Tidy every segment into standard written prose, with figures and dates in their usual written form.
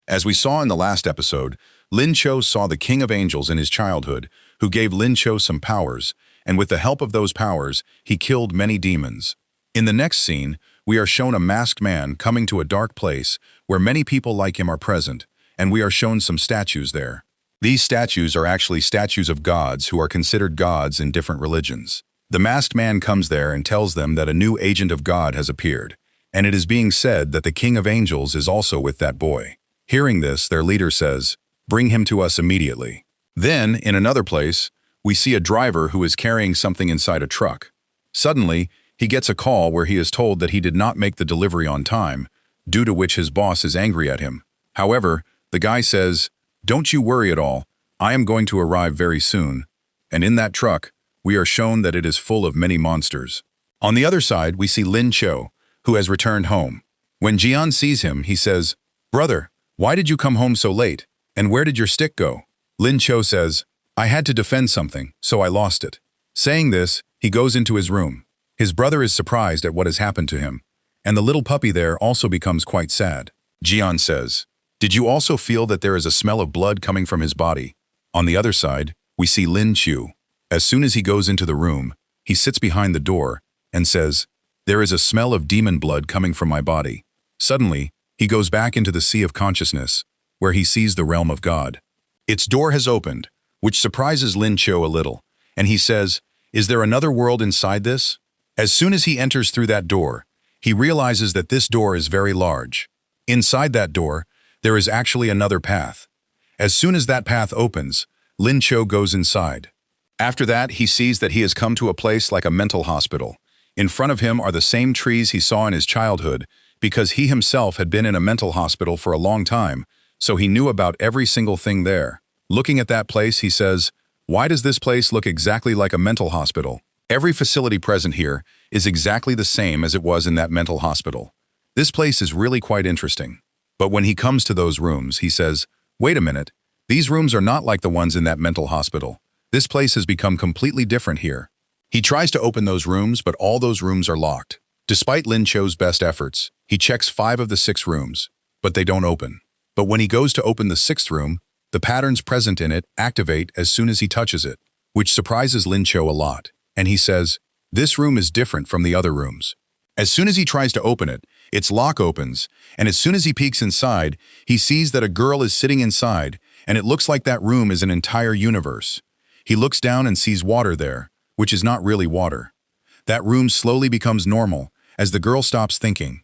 As we saw in the last episode, Lin Cho saw the King of Angels in his childhood, who gave Lin Cho some powers, and with the help of those powers, he killed many demons. In the next scene, we are shown a masked man coming to a dark place where many people like him are present, and we are shown some statues there. These statues are actually statues of gods who are considered gods in different religions. The masked man comes there and tells them that a new agent of God has appeared, and it is being said that the King of Angels is also with that boy. Hearing this, their leader says, "Bring him to us immediately." Then, in another place, we see a driver who is carrying something inside a truck. Suddenly, he gets a call where he is told that he did not make the delivery on time, due to which his boss is angry at him. However, the guy says, "Don't you worry at all, I am going to arrive very soon." And in that truck, we are shown that it is full of many monsters. On the other side, we see Lin Cho, who has returned home. When Jian sees him, he says, "Brother, why did you come home so late? And where did your stick go?" Lin Cho says, "I had to defend something, so I lost it." Saying this, he goes into his room. His brother is surprised at what has happened to him, and the little puppy there also becomes quite sad. Jian says, "Did you also feel that there is a smell of blood coming from his body?" On the other side, we see Lin Chu. As soon as he goes into the room, he sits behind the door and says, "There is a smell of demon blood coming from my body." Suddenly, he goes back into the sea of consciousness, where he sees the realm of God. Its door has opened, which surprises Lin Cho a little, and he says, "Is there another world inside this?" As soon as he enters through that door, he realizes that this door is very large. Inside that door, there is actually another path. As soon as that path opens, Lin Cho goes inside. After that, he sees that he has come to a place like a mental hospital. In front of him are the same trees he saw in his childhood, because he himself had been in a mental hospital for a long time, so he knew about every single thing there. Looking at that place, he says, "Why does this place look exactly like a mental hospital? Every facility present here is exactly the same as it was in that mental hospital. This place is really quite interesting." But when he comes to those rooms, he says, "Wait a minute, these rooms are not like the ones in that mental hospital. This place has become completely different here." He tries to open those rooms, but all those rooms are locked. Despite Lin Cho's best efforts, he checks 5 of the 6 rooms, but they don't open. But when he goes to open the 6th room, the patterns present in it activate as soon as he touches it, which surprises Lin Cho a lot. And he says, "This room is different from the other rooms." As soon as he tries to open it, its lock opens, and as soon as he peeks inside, he sees that a girl is sitting inside, and it looks like that room is an entire universe. He looks down and sees water there, which is not really water. That room slowly becomes normal as the girl stops thinking.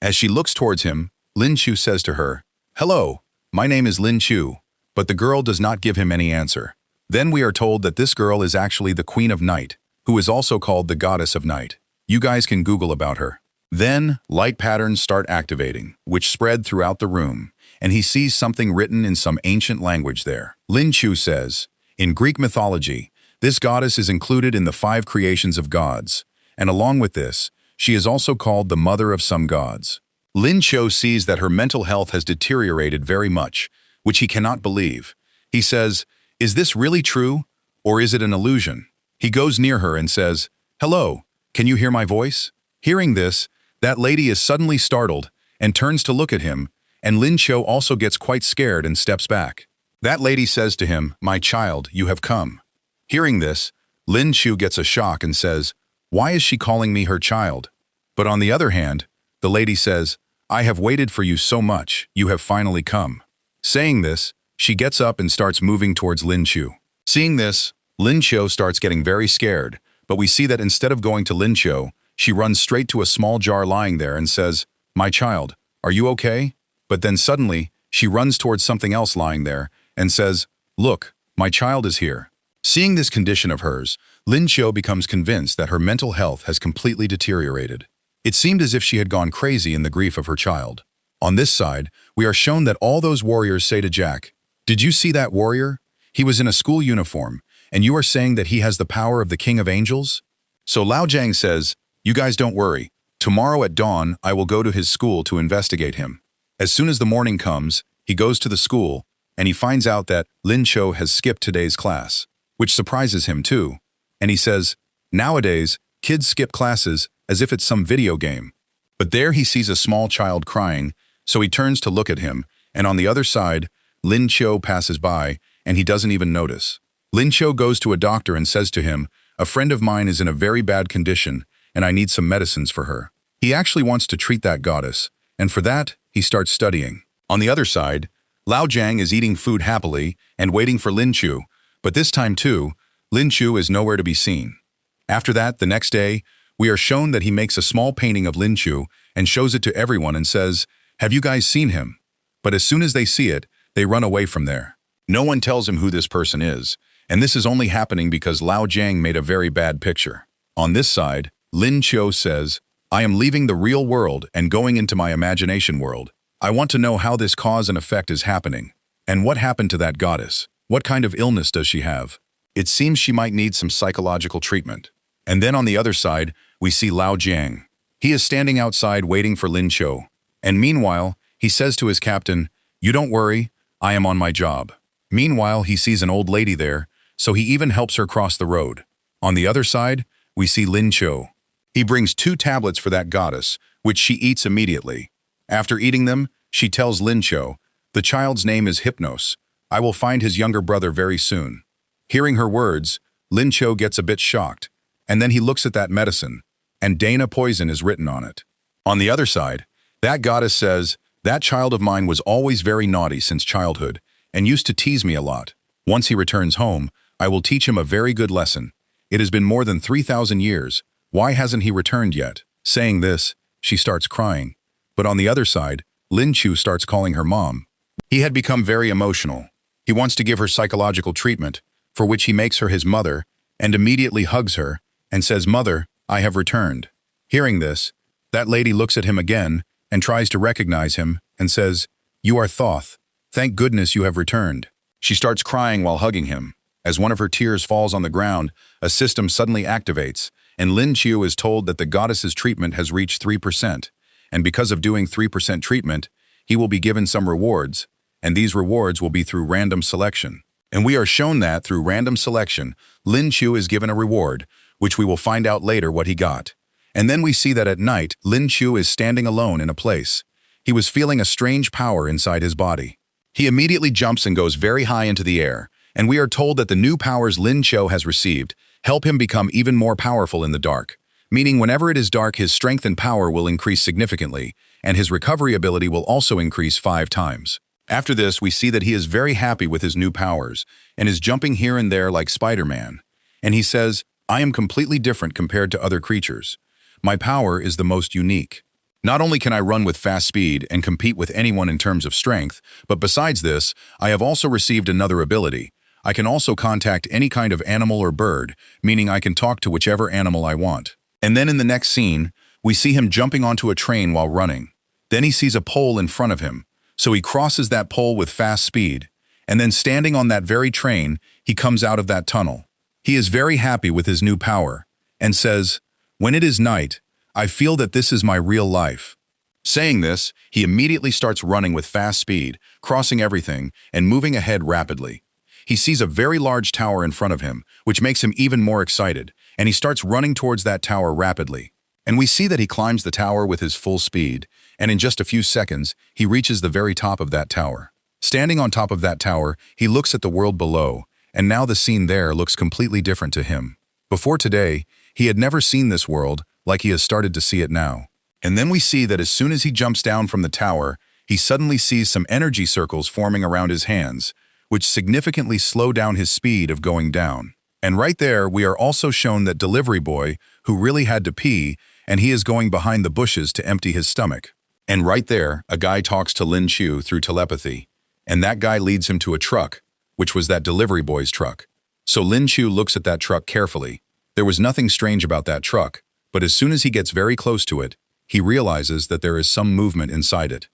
As she looks towards him, Lin Chu says to her, "Hello, my name is Lin Chu," but the girl does not give him any answer. Then we are told that this girl is actually the Queen of Night, who is also called the Goddess of Night. You guys can Google about her. Then, light patterns start activating, which spread throughout the room, and he sees something written in some ancient language there. Lin Chu says, "In Greek mythology, this goddess is included in the 5 creations of gods, and along with this, she is also called the mother of some gods." Lin Cho sees that her mental health has deteriorated very much, which he cannot believe. He says, "Is this really true, or is it an illusion?" He goes near her and says, "Hello, can you hear my voice?" Hearing this, that lady is suddenly startled and turns to look at him, and Lin Cho also gets quite scared and steps back. That lady says to him, "My child, you have come." Hearing this, Lin Chu gets a shock and says, "Why is she calling me her child?" But on the other hand, the lady says, "I have waited for you so much, you have finally come." Saying this, she gets up and starts moving towards Lin Chu. Seeing this, Lin Cho starts getting very scared, but we see that instead of going to Lin Cho, she runs straight to a small jar lying there and says, "My child, are you okay?" But then suddenly, she runs towards something else lying there and says, "Look, my child is here." Seeing this condition of hers, Lin Cho becomes convinced that her mental health has completely deteriorated. It seemed as if she had gone crazy in the grief of her child. On this side, we are shown that all those warriors say to Jack, "Did you see that warrior? He was in a school uniform, and you are saying that he has the power of the King of Angels?" So Lao Jiang says, "You guys don't worry. Tomorrow at dawn, I will go to his school to investigate him." As soon as the morning comes, he goes to the school, and he finds out that Lin Cho has skipped today's class, which surprises him too. And he says, "Nowadays, kids skip classes as if it's some video game." But there he sees a small child crying, so he turns to look at him And on the other side, Lin Cho passes by, and he doesn't even notice. Lin Cho goes to a doctor and says to him, "A friend of mine is in a very bad condition, and I need some medicines for her." He actually wants to treat that goddess, and for that, he starts studying. On the other side, Lao Jiang is eating food happily and waiting for Lin Chu, but this time too, Lin Chu is nowhere to be seen. After that, the next day, we are shown that he makes a small painting of Lin Chu and shows it to everyone and says, "Have you guys seen him?" But as soon as they see it, they run away from there. No one tells him who this person is, and this is only happening because Lao Jiang made a very bad picture. On this side, Lin Cho says, "I am leaving the real world and going into my imagination world. I want to know how this cause and effect is happening. And what happened to that goddess? What kind of illness does she have? It seems she might need some psychological treatment." And then on the other side, we see Lao Jiang. He is standing outside waiting for Lin Cho. And meanwhile, he says to his captain, "You don't worry, I am on my job." Meanwhile, he sees an old lady there, so he even helps her cross the road. On the other side, we see Lin Cho. He brings 2 tablets for that goddess, which she eats immediately. After eating them, she tells Lin Cho, "The child's name is Hypnos. I will find his younger brother very soon." Hearing her words, Lin Cho gets a bit shocked, and then he looks at that medicine, and Dana poison is written on it. On the other side, that goddess says, "That child of mine was always very naughty since childhood, and used to tease me a lot. Once he returns home, I will teach him a very good lesson. It has been more than 3,000 years. Why hasn't he returned yet?" Saying this, she starts crying. But on the other side, Lin Chu starts calling her mom. He had become very emotional. He wants to give her psychological treatment, for which he makes her his mother, and immediately hugs her, and says, "Mother, I have returned." Hearing this, that lady looks at him again and tries to recognize him and says, "You are Thoth. Thank goodness you have returned." She starts crying while hugging him. As one of her tears falls on the ground, a system suddenly activates, and Lin Chu is told that the goddess's treatment has reached 3%, and because of doing 3% treatment, he will be given some rewards, and these rewards will be through random selection. And we are shown that, through random selection, Lin Chu is given a reward, which we will find out later what he got. And then we see that at night, Lin Chu is standing alone in a place. He was feeling a strange power inside his body. He immediately jumps and goes very high into the air, and we are told that the new powers Lin Cho has received help him become even more powerful in the dark, meaning whenever it is dark, his strength and power will increase significantly, and his recovery ability will also increase 5 times. After this, we see that he is very happy with his new powers, and is jumping here and there like Spider-Man. And he says, "I am completely different compared to other creatures. My power is the most unique. Not only can I run with fast speed and compete with anyone in terms of strength, but besides this, I have also received another ability. I can also contact any kind of animal or bird, meaning I can talk to whichever animal I want." And then in the next scene, we see him jumping onto a train while running. Then he sees a pole in front of him, so he crosses that pole with fast speed, and then standing on that very train, he comes out of that tunnel. He is very happy with his new power, and says, "When it is night, I feel that this is my real life." Saying this, he immediately starts running with fast speed, crossing everything, and moving ahead rapidly. He sees a very large tower in front of him, which makes him even more excited, and he starts running towards that tower rapidly. And we see that he climbs the tower with his full speed, and in just a few seconds, he reaches the very top of that tower. Standing on top of that tower, he looks at the world below, and now the scene there looks completely different to him. Before today, he had never seen this world like he has started to see it now. And then we see that as soon as he jumps down from the tower, he suddenly sees some energy circles forming around his hands, which significantly slow down his speed of going down. And right there, we are also shown that delivery boy, who really had to pee, and he is going behind the bushes to empty his stomach. And right there, a guy talks to Lin Chu through telepathy, and that guy leads him to a truck, which was that delivery boy's truck. So Lin Chu looks at that truck carefully. There was nothing strange about that truck, but as soon as he gets very close to it, he realizes that there is some movement inside it.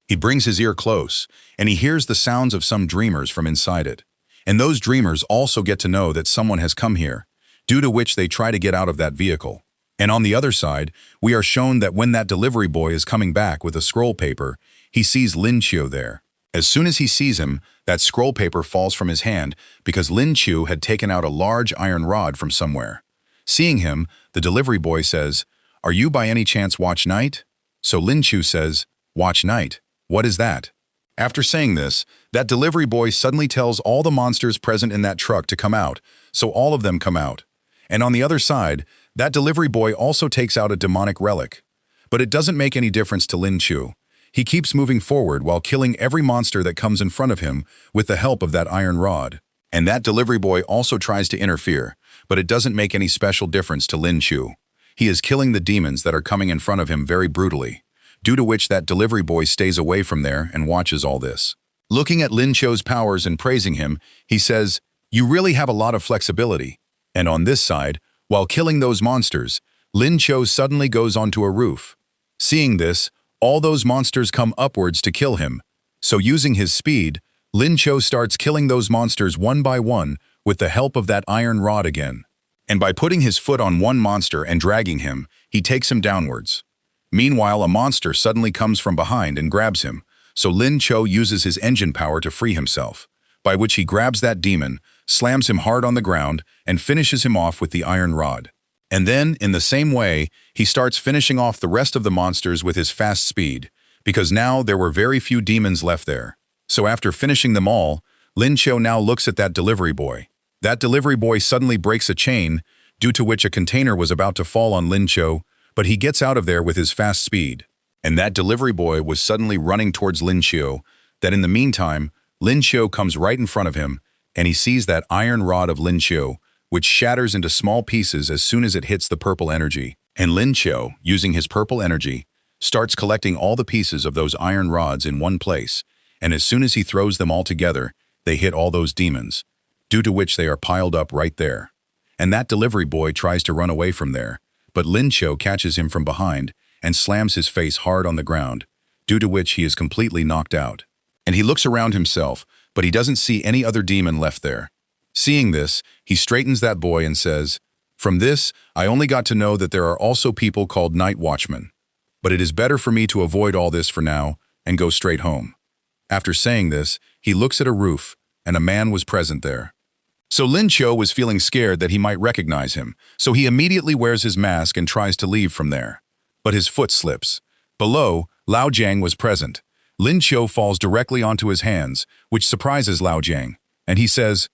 He brings his ear close, and he hears the sounds of some dreamers from inside it. And those dreamers also get to know that someone has come here, due to which they try to get out of that vehicle. And on the other side, we are shown that when that delivery boy is coming back with a scroll paper, he sees Lin Chu there. As soon as he sees him, that scroll paper falls from his hand because Lin Chu had taken out a large iron rod from somewhere. Seeing him, the delivery boy says, "Are you by any chance Watch Night?" So Lin Chu says, "Watch Night? What is that?" After saying this, that delivery boy suddenly tells all the monsters present in that truck to come out, so all of them come out. And on the other side, that delivery boy also takes out a demonic relic. But it doesn't make any difference to Lin Chu. He keeps moving forward while killing every monster that comes in front of him with the help of that iron rod. And that delivery boy also tries to interfere, but it doesn't make any special difference to Lin Chu. He is killing the demons that are coming in front of him very brutally, due to which that delivery boy stays away from there and watches all this. Looking at Lin Chu's powers and praising him, he says, "You really have a lot of flexibility." And on this side, while killing those monsters, Lin Chu suddenly goes onto a roof. Seeing this, all those monsters come upwards to kill him. So using his speed, Lin Chu starts killing those monsters one by one with the help of that iron rod again. And by putting his foot on one monster and dragging him, he takes him downwards. Meanwhile, a monster suddenly comes from behind and grabs him, so Lin Chu uses his engine power to free himself, by which he grabs that demon, slams him hard on the ground, and finishes him off with the iron rod. And then, in the same way, he starts finishing off the rest of the monsters with his fast speed, because now there were very few demons left there. So after finishing them all, Lin Chu now looks at that delivery boy. That delivery boy suddenly breaks a chain, due to which a container was about to fall on Lin Chu, but he gets out of there with his fast speed. And that delivery boy was suddenly running towards Lin Chu, that in the meantime, Lin Chu comes right in front of him, and he sees that iron rod of Lin Chu, which shatters into small pieces as soon as it hits the purple energy. And Lin Chu, using his purple energy, starts collecting all the pieces of those iron rods in one place, and as soon as he throws them all together, they hit all those demons, due to which they are piled up right there. And that delivery boy tries to run away from there, but Lin Chu catches him from behind and slams his face hard on the ground, due to which he is completely knocked out. And he looks around himself, but he doesn't see any other demon left there. Seeing this, he straightens that boy and says, "From this, I only got to know that there are also people called night watchmen. But it is better for me to avoid all this for now and go straight home." After saying this, he looks at a roof, and a man was present there. So Lin Chu was feeling scared that he might recognize him, so he immediately wears his mask and tries to leave from there. But his foot slips. Below, Lao Jiang was present. Lin Chu falls directly onto his hands, which surprises Lao Jiang, and he says,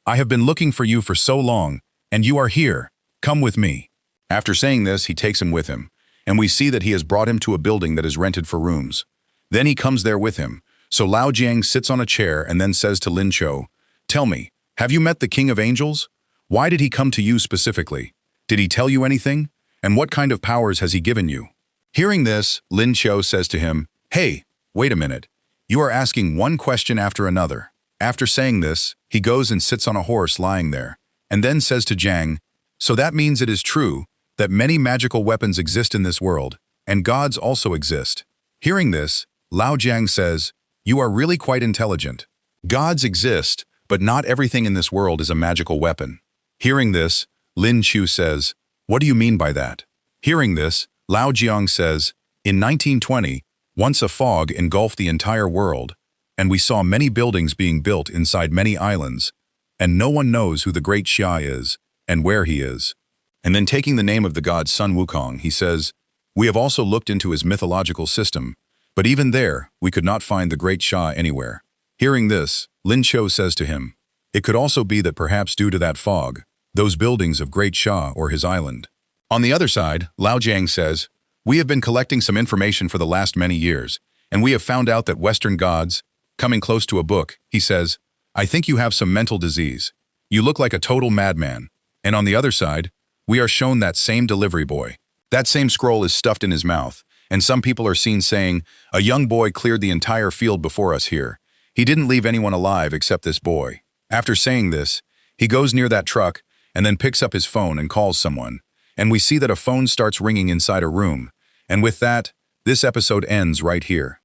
I have been looking for you for so long, and you are here. Come with me." After saying this, he takes him with him, and we see that he has brought him to a building that is rented for rooms. Then he comes there with him, so Lao Jiang sits on a chair and then says to Lin Chu, "Tell me, have you met the King of Angels? Why did he come to you specifically? Did he tell you anything? And what kind of powers has he given you?" Hearing this, Lin Chu says to him, "Hey, wait a minute. You are asking one question after another." After saying this, he goes and sits on a horse lying there, and then says to Jiang, "So that means it is true that many magical weapons exist in this world, and gods also exist." Hearing this, Lao Jiang says, "You are really quite intelligent. Gods exist, but not everything in this world is a magical weapon." Hearing this, Lin Chu says, "What do you mean by that?" Hearing this, Lao Jiang says, "In 1920, once a fog engulfed the entire world, and we saw many buildings being built inside many islands, and no one knows who the Great Xia is and where he is." And then taking the name of the god Sun Wukong, he says, "We have also looked into his mythological system, but even there, we could not find the Great Xia anywhere." Hearing this, Lin Chu says to him, "It could also be that perhaps due to that fog, those buildings of Great Xia or his island." On the other side, Lao Jiang says, "We have been collecting some information for the last many years, and we have found out that Western gods," coming close to a book, he says, "I think you have some mental disease. You look like a total madman." And on the other side, we are shown that same delivery boy. That same scroll is stuffed in his mouth, and some people are seen saying, "A young boy cleared the entire field before us here. He didn't leave anyone alive except this boy." After saying this, he goes near that truck and then picks up his phone and calls someone, and we see that a phone starts ringing inside a room. And with that, this episode ends right here.